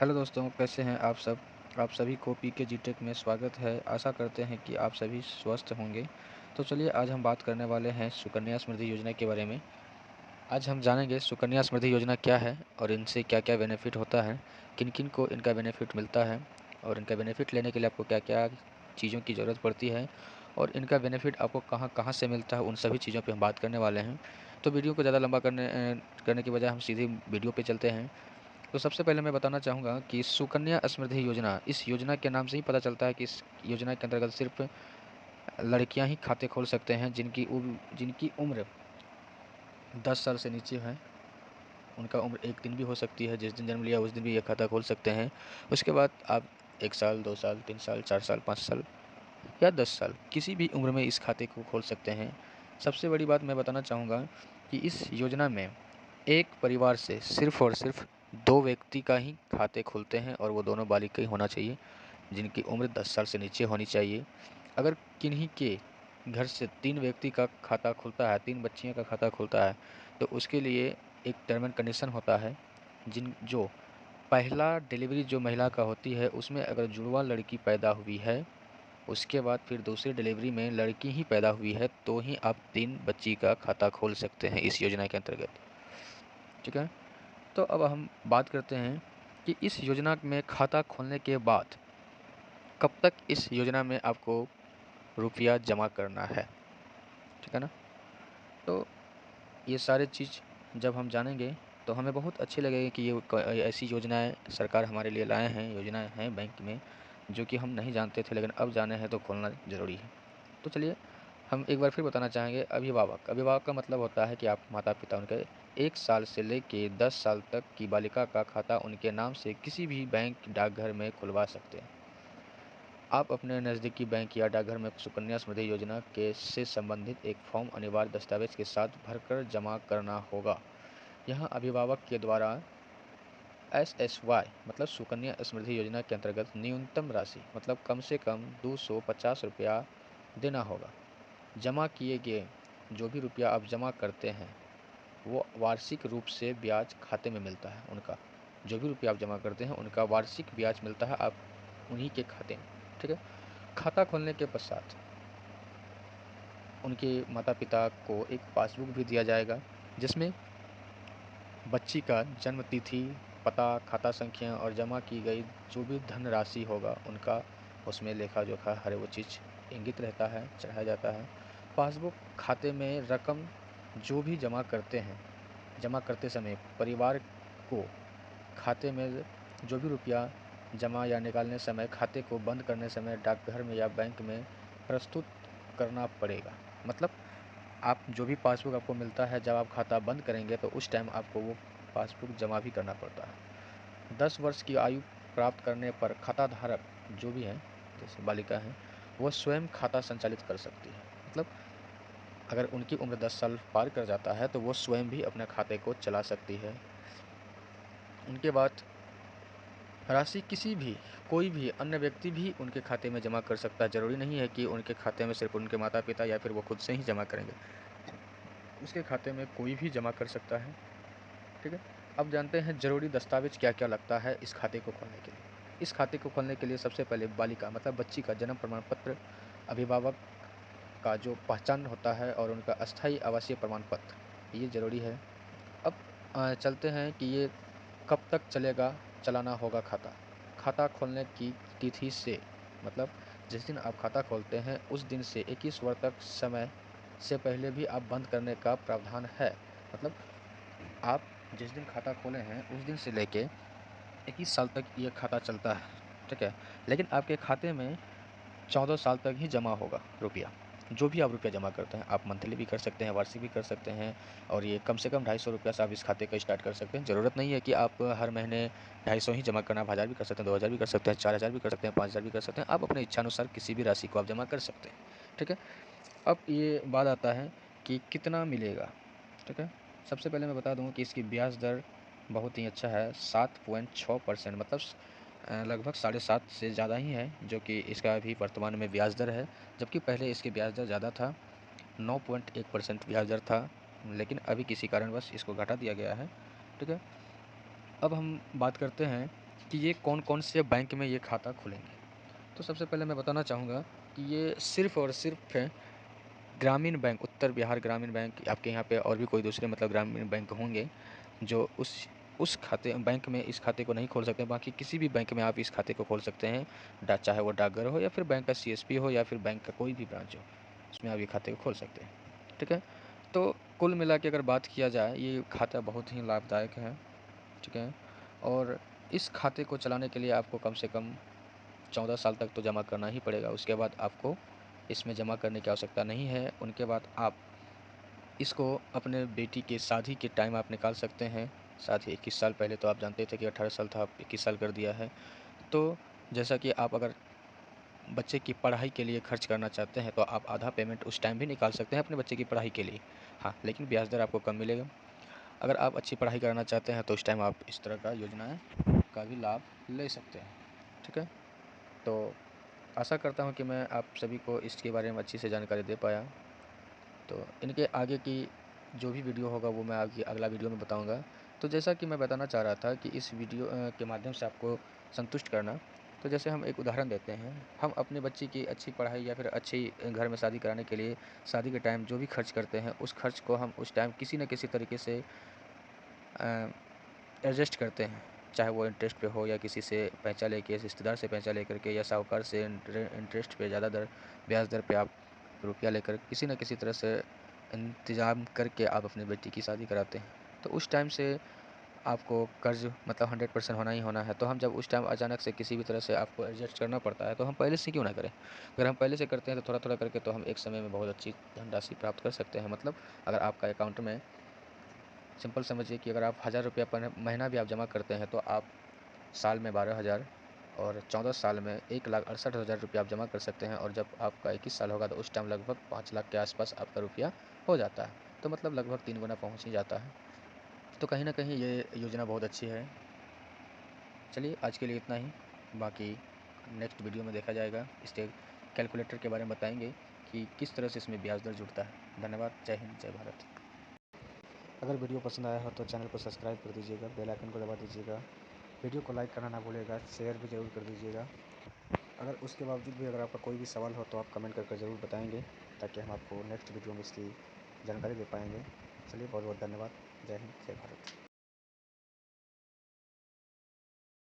Hello दोस्तों, कैसे हैं आप सब? आप सभी को पीके जीटेक में स्वागत है। आशा करते हैं कि आप सभी स्वस्थ होंगे। तो चलिए आज हम बात करने वाले हैं सुकन्या समृद्धि योजना के बारे में। आज हम जानेंगे सुकन्या समृद्धि योजना क्या है और इनसे क्या-क्या बेनिफिट होता है, किन-किन को इनका बेनिफिट मिलता है और इनका बेनिफिट लेने के लिए आपको क्या-क्या चीज़ों की ज़रूरत पड़ती है और इनका बेनिफिट आपको कहाँ-कहाँ से मिलता है, उन सभी चीज़ों पे हम बात करने वाले हैं। तो वीडियो को ज़्यादा लंबा करने की बजाय हम सीधे वीडियो पे चलते हैं। तो सबसे पहले मैं बताना चाहूँगा कि सुकन्या समृद्धि योजना, इस योजना के नाम से ही पता चलता है कि इस योजना के अंतर्गत सिर्फ लड़कियां ही खाते खोल सकते हैं जिनकी उम्र 10 साल से नीचे है। उनका उम्र एक दिन भी हो सकती है, जिस दिन जन्म लिया उस दिन भी ये खाता खोल सकते हैं। उसके बाद आप 1 साल, 2 साल, 3 साल, 4 साल, 5 साल या 10 साल किसी भी उम्र में इस खाते को खोल सकते हैं। सबसे बड़ी बात मैं बताना चाहूँगा कि इस योजना में एक परिवार से सिर्फ़ और सिर्फ़ 2 व्यक्ति का ही खाते खुलते हैं और वो दोनों बालिग का ही होना चाहिए, जिनकी उम्र 10 साल से नीचे होनी चाहिए। अगर किन्हीं के घर से 3 व्यक्ति का खाता खुलता है, 3 बच्चियों का खाता खुलता है, तो उसके लिए एक टर्म एंड कंडीशन होता है, जो पहला डिलीवरी जो महिला का होती है, उसमें अगर जुड़वा लड़की पैदा हुई है, उसके बाद फिर दूसरी डिलीवरी में लड़की ही पैदा हुई है, तो ही आप 3 बच्ची का खाता खोल सकते हैं इस योजना के अंतर्गत। ठीक है? तो अब हम बात करते हैं कि इस योजना में खाता खोलने के बाद कब तक इस योजना में आपको रुपया जमा करना है, ठीक है ना? तो ये सारे चीज़ जब हम जानेंगे तो हमें बहुत अच्छी लगेगी कि ऐसी योजनाएं सरकार हमारे लिए लाए हैं, योजनाएं हैं बैंक में जो कि हम नहीं जानते थे, लेकिन अब जाने हैं तो खोलना ज़रूरी है। तो चलिए हम एक बार फिर बताना चाहेंगे। अभिभावक अभिभावक का मतलब होता है कि आप माता पिता उनके 1 साल से लेके 10 साल तक की बालिका का खाता उनके नाम से किसी भी बैंक डाकघर में खुलवा सकते हैं। आप अपने नज़दीकी बैंक या डाकघर में सुकन्या समृद्धि योजना के से संबंधित एक फॉर्म अनिवार्य दस्तावेज के साथ भरकर जमा करना होगा। यहाँ अभिभावक के द्वारा एसएसवाई मतलब सुकन्या समृद्धि योजना के अंतर्गत न्यूनतम राशि मतलब कम से कम 250 रुपया देना होगा। जमा किए गए जो भी रुपया आप जमा करते हैं वो वार्षिक रूप से ब्याज खाते में मिलता है। उनका जो भी रुपया आप जमा करते हैं उनका वार्षिक ब्याज मिलता है आप उन्हीं के खाते में। ठीक है? खाता खोलने के पश्चात उनके माता पिता को एक पासबुक भी दिया जाएगा, जिसमें बच्ची का जन्म तिथि, पता, खाता संख्या और जमा की गई जो भी धनराशि होगा उनका उसमें लेखा जोखा हर वो चीज़ इंगित रहता है, चढ़ाया जाता है। पासबुक खाते में रकम जो भी जमा करते समय परिवार को खाते में जो भी रुपया जमा या निकालने समय खाते को बंद करने समय डाकघर में या बैंक में प्रस्तुत करना पड़ेगा। मतलब आप जो भी पासबुक आपको मिलता है जब आप खाता बंद करेंगे तो उस टाइम आपको वो पासबुक जमा भी करना पड़ता है। 10 वर्ष की आयु प्राप्त करने पर खाता धारक जो भी है, जैसे बालिका है, वो स्वयं खाता संचालित कर सकती है। मतलब अगर उनकी उम्र 10 साल पार कर जाता है तो वो स्वयं भी अपने खाते को चला सकती है। उनके बाद राशि कोई भी अन्य व्यक्ति भी उनके खाते में जमा कर सकता है। ज़रूरी नहीं है कि उनके खाते में सिर्फ़ उनके माता-पिता या फिर वो खुद से ही जमा करेंगे। उसके खाते में कोई भी जमा कर सकता है। ठीक है? अब जानते हैं ज़रूरी दस्तावेज़ क्या-क्या लगता है इस खाते को खोलने के लिए। इस खाते को खोलने के लिए सबसे पहले बालिका मतलब बच्ची का जन्म प्रमाण पत्र, अभिभावक का जो पहचान होता है और उनका अस्थायी आवासीय प्रमाण पत्र, ये ज़रूरी है। अब चलते हैं कि ये कब तक चलाना होगा खाता। खाता खोलने की तिथि से मतलब जिस दिन आप खाता खोलते हैं उस दिन से 21 वर्ष तक समय से पहले भी आप बंद करने का प्रावधान है। मतलब आप जिस दिन खाता खोले हैं उस दिन से लेके 21 साल तक ये खाता चलता है। ठीक है? लेकिन आपके खाते में 14 साल तक ही जमा होगा रुपया। जो भी आप रुपया जमा करते हैं, आप मंथली भी कर सकते हैं, वार्षिक भी कर सकते हैं और ये कम से कम ₹250 से आप इस खाते को स्टार्ट कर सकते हैं। ज़रूरत नहीं है कि आप हर महीने 250 ही जमा करना, आप 1000 भी कर सकते हैं, 2000 भी कर सकते हैं, 4000 भी कर सकते हैं, 5000 भी कर सकते हैं। आप अपने इच्छानुसार किसी भी राशि को आप जमा कर सकते हैं। ठीक है? अब ये बात आता है कि कितना मिलेगा। ठीक है? सबसे पहले मैं बता दूँ कि इसकी ब्याज दर बहुत ही अच्छा है, 7.6% मतलब लगभग 7.5 से ज़्यादा ही है, जो कि इसका अभी वर्तमान में ब्याज दर है। जबकि पहले इसकी ब्याज दर ज़्यादा था, 9.1% ब्याज दर था, लेकिन अभी किसी कारणवश इसको घटा दिया गया है। ठीक है? अब हम बात करते हैं कि ये कौन-कौन से बैंक में ये खाता खुलेंगे। तो सबसे पहले मैं बताना चाहूँगा कि ये सिर्फ़ और सिर्फ़ ग्रामीण बैंक, उत्तर बिहार ग्रामीण बैंक, आपके यहाँ पे और भी कोई दूसरे मतलब ग्रामीण बैंक होंगे जो उस खाते बैंक में इस खाते को नहीं खोल सकते। बाकी किसी भी बैंक में आप इस खाते को खोल सकते हैं। चाहे वो डाकघर हो या फिर बैंक का सीएसपी हो या फिर बैंक का कोई भी ब्रांच हो, उसमें आप ये खाते को खोल सकते हैं। ठीक है? तो कुल मिला के अगर बात किया जाए, ये खाता बहुत ही लाभदायक है। ठीक है? और इस खाते को चलाने के लिए आपको कम से कम 14 साल तक तो जमा करना ही पड़ेगा। उसके बाद आपको इसमें जमा करने की आवश्यकता नहीं है। उनके बाद आप इसको अपने बेटी के शादी के टाइम आप निकाल सकते हैं। साथ ही 21 साल, पहले तो आप जानते थे कि 18 साल था, अब 21 साल कर दिया है। तो जैसा कि आप अगर बच्चे की पढ़ाई के लिए खर्च करना चाहते हैं तो आप आधा पेमेंट उस टाइम भी निकाल सकते हैं अपने बच्चे की पढ़ाई के लिए। हाँ, लेकिन ब्याज दर आपको कम मिलेगा। अगर आप अच्छी पढ़ाई कराना चाहते हैं तो उस टाइम आप इस तरह का योजनाएँ का भी लाभ ले सकते हैं। ठीक है? तो आशा करता हूँ कि मैं आप सभी को इसके बारे में अच्छी से जानकारी दे पाया। तो इनके आगे की जो भी वीडियो होगा वो मैं आगे अगला वीडियो में बताऊँगा। तो जैसा कि मैं बताना चाह रहा था कि इस वीडियो के माध्यम से आपको संतुष्ट करना, तो जैसे हम एक उदाहरण देते हैं, हम अपने बच्चे की अच्छी पढ़ाई या फिर अच्छी घर में शादी कराने के लिए शादी के टाइम जो भी खर्च करते हैं, उस खर्च को हम उस टाइम किसी न किसी तरीके से एडजस्ट करते हैं। चाहे वो इंटरेस्ट पे हो या किसी से पैसा लेके, रिश्तेदार से पैसा लेकर के या साहूकार से इंटरेस्ट पे ज़्यादा दर ब्याज दर पे आप रुपया लेकर किसी न किसी तरह से इंतज़ाम करके आप अपनी बेटी की शादी कराते हैं। तो उस टाइम से आपको कर्ज़ मतलब 100% होना ही होना है। तो हम जब उस टाइम अचानक से किसी भी तरह से आपको एडजस्ट करना पड़ता है, तो हम पहले से क्यों ना करें? अगर हम पहले से करते हैं तो थोड़ा-थोड़ा करके तो हम एक समय में बहुत अच्छी धनराशि प्राप्त कर सकते हैं। मतलब अगर आपका अकाउंट में सिंपल समझिए कि अगर आप ₹1000 पर महीना भी आप जमा करते हैं, तो आप साल में 12,000 और 14 साल में 1,68,000 रुपये आप जमा कर सकते हैं। और जब आपका 21 साल होगा तो उस टाइम लगभग 5 लाख के आसपास आपका रुपया हो जाता है। तो मतलब लगभग 3 गुना पहुँच ही जाता है। तो कहीं न कहीं ये योजना बहुत अच्छी है। चलिए आज के लिए इतना ही, बाकी नेक्स्ट वीडियो में देखा जाएगा। इसके कैलकुलेटर के बारे में बताएँगे कि किस तरह से इसमें ब्याज दर जुड़ता है। धन्यवाद। जय हिंद, जय भारत। अगर वीडियो पसंद आया हो तो चैनल को सब्सक्राइब कर दीजिएगा, बेल आइकन को दबा दीजिएगा। वीडियो को लाइक करना ना भूलिएगा, शेयर भी ज़रूर कर दीजिएगा। अगर उसके बावजूद भी अगर आपका कोई भी सवाल हो तो आप कमेंट करके ज़रूर बताएँगे, ताकि हम आपको नेक्स्ट वीडियो में इसकी जानकारी दे पाएँगे। चलिए बहुत-बहुत धन्यवाद। जय हिंद, जय भारत।